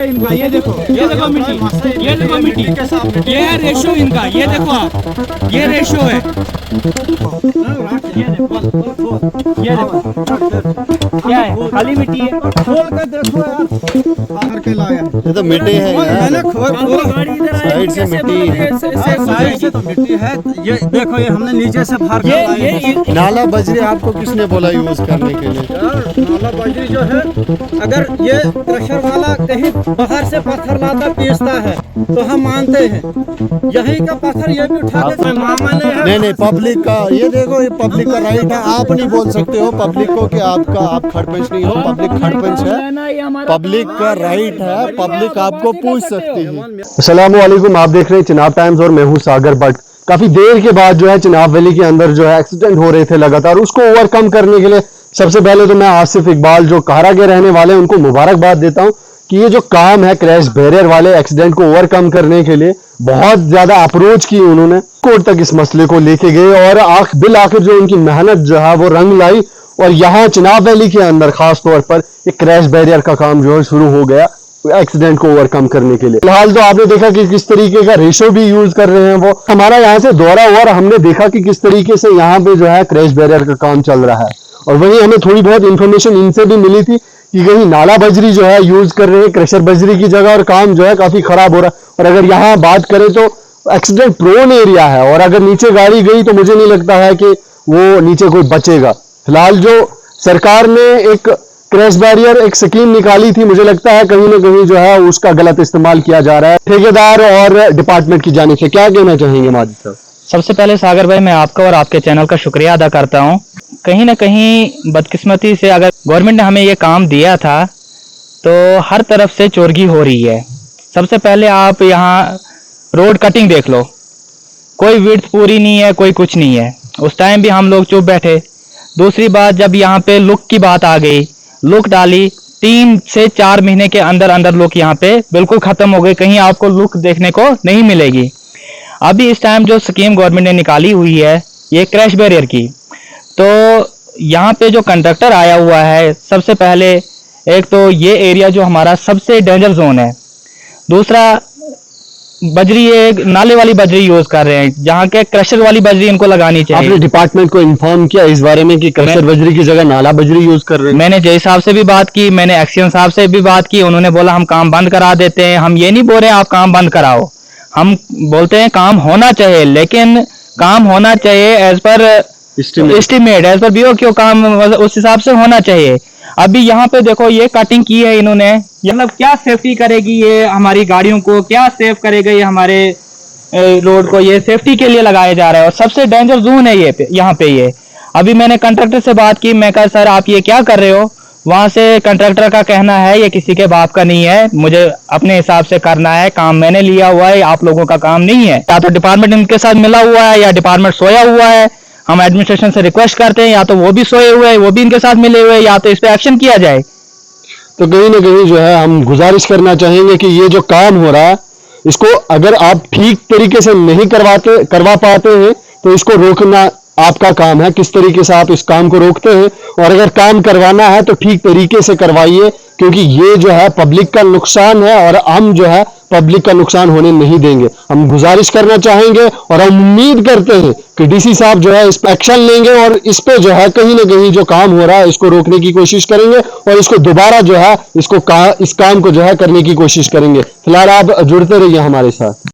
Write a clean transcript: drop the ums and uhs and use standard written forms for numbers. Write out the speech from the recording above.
इनका ये देखो मिट्टी, ये देखो मिट्टी, ये है रेशो इनका, ये देखो आप, ये रेशो है, ये देखो क्या है, खाली मिट्टी है, खोल कर देखो यार, बाहर के लाया ये तो मिट्टी है यार, साइड से मिट्टी, साइड से तो मिट्टी है। ये देखो, ये हमने नीचे से बाहर कर लाया। नाला बजरी आपको किसने बोला यूज करने के लिए? नाला बजरी जो है, अगर ये क्रशर वाला कहीं बाहर से पत्थर लाता पीसता है तो हम मानते हैं, यही का पत्थर ये भी उठा के मामा नहीं पब्लिक का, ये देखो, ये पब्लिक का राइट है, आप नहीं बोल सकते हो पब्लिक को कि आपका आप खड़पंच नहीं हो, पब्लिक खड़पंच है, पब्लिक का राइट है, पब्लिक आपको पूछ सकती है। अस्सलाम वालेकुम, आप देख रहे हैं चिनाब टाइम्स और मैं हूं सागर भट्ट। काफी देर के बाद जो है चिनाब वैली के अंदर जो है एक्सीडेंट हो रहे थे लगातार, उसको ओवरकम करने के लिए सबसे पहले तो मैं आसिफ इकबाल जो कारा के रहने वाले हैं उनको मुबारकबाद देता हूं कि ये जो काम है क्रैश बैरियर वाले एक्सीडेंट को ओवरकम करने के लिए बहुत ज्यादा अप्रोच की उन्होंने, कोर्ट तक इस मसले को लेके गए और बिल आखिर जो उनकी मेहनत जो है वो रंग लाई और यहाँ चिनाब वैली के अंदर खास तौर पर एक क्रैश बैरियर का काम जो है शुरू हो गया एक्सीडेंट को ओवरकम करने के लिए। फिलहाल तो आपने देखा कि किस तरीके का रेशो भी यूज कर रहे हैं वो, हमारा यहाँ से दौरा हुआ और हमने देखा कि किस तरीके से यहाँ पे जो है क्रैश बैरियर का काम चल रहा है और वहीं हमें थोड़ी बहुत इंफॉर्मेशन इनसे भी मिली थी कि कहीं नाला बजरी जो है यूज कर रहे हैं क्रशर बजरी की जगह और काम जो है काफी खराब हो रहा है। और अगर यहाँ बात करें तो एक्सीडेंट प्रोन एरिया है और अगर नीचे गाड़ी गई तो मुझे नहीं लगता है कि वो नीचे कोई बचेगा। फिलहाल जो सरकार ने एक क्रैश बैरियर एक स्कीम निकाली थी, मुझे लगता है कहीं ना कहीं जो है उसका गलत इस्तेमाल किया जा रहा है ठेकेदार और डिपार्टमेंट की जानिब से। क्या कहना चाहेंगे माजिद साहब? सबसे पहले सागर भाई, मैं आपका और आपके चैनल का शुक्रिया अदा करता हूं। कहीं ना कहीं बदकिस्मती से अगर गवर्नमेंट ने हमें ये काम दिया था तो हर तरफ से चोरगी हो रही है। सबसे पहले आप यहाँ रोड कटिंग देख लो, कोई विड्थ पूरी नहीं है, कोई कुछ नहीं है। उस टाइम भी हम लोग चुप बैठे। दूसरी बात, जब यहाँ पे लुक की बात आ गई, लुक डाली, 3 से 4 महीने के अंदर अंदर लुक यहाँ पे बिल्कुल खत्म हो गई, कहीं आपको लुक देखने को नहीं मिलेगी। अभी इस टाइम जो स्कीम गवर्नमेंट ने निकाली हुई है ये क्रैश बैरियर की, तो यहाँ पे जो कंट्रैक्टर आया हुआ है, सबसे पहले एक तो ये एरिया जो हमारा सबसे डेंजर जोन है, दूसरा बजरी ये नाले वाली बजरी यूज कर रहे हैं, जहाँ के क्रशर वाली बजरी इनको लगानी चाहिए। आपने डिपार्टमेंट को इन्फॉर्म किया इस बारे में कि क्रशर बजरी की जगह नाला बजरी यूज कर रहे हैं? मैंने जय साहब से भी बात की, मैंने एक्शन साहब से भी बात की, उन्होंने बोला हम काम बंद करा देते हैं। हम ये नहीं बोल रहे आप काम बंद कराओ, हम बोलते हैं काम होना चाहिए, लेकिन काम होना चाहिए as per estimate, as per BO क्यों काम उस हिसाब से होना चाहिए। अभी यहाँ पे देखो ये कटिंग की है इन्होंने, मतलब क्या सेफ्टी करेगी ये हमारी गाड़ियों को, क्या सेफ करेगा ये हमारे रोड को, ये सेफ्टी के लिए लगाया जा रहा है और सबसे डेंजर जोन है ये यहाँ पे ये। अभी मैंने कंट्रैक्टर से बात की, मैं कहा सर आप ये क्या कर रहे हो? वहां से कंट्रैक्टर का कहना है ये किसी के बाप का नहीं है, मुझे अपने हिसाब से करना है, काम मैंने लिया हुआ है, आप लोगों का काम नहीं है। या तो डिपार्टमेंट इनके साथ मिला हुआ है या डिपार्टमेंट सोया हुआ है। हम एडमिनिस्ट्रेशन से रिक्वेस्ट करते हैं या तो वो भी सोए हुए हैं, वो भी इनके साथ मिले हुए हैं, या तो इस पे एक्शन किया जाए। तो कहीं ना कहीं जो है हम गुजारिश करना चाहेंगे कि ये जो काम हो रहा है इसको अगर आप ठीक तरीके से नहीं करवा पाते हैं तो इसको रोकना आपका काम है, किस तरीके से आप इस काम को रोकते हैं। और अगर काम करवाना है तो ठीक तरीके से करवाइए, क्योंकि ये जो है पब्लिक का नुकसान है और हम जो है पब्लिक का नुकसान होने नहीं देंगे। हम गुजारिश करना चाहेंगे और हम उम्मीद करते हैं कि डीसी साहब जो है इस पर एक्शन लेंगे और इस पे जो है कहीं ना कहीं जो काम हो रहा है इसको रोकने की कोशिश करेंगे और इसको दोबारा जो है इस काम को जो है करने की कोशिश करेंगे। फिलहाल आप जुड़ते रहिए हमारे साथ।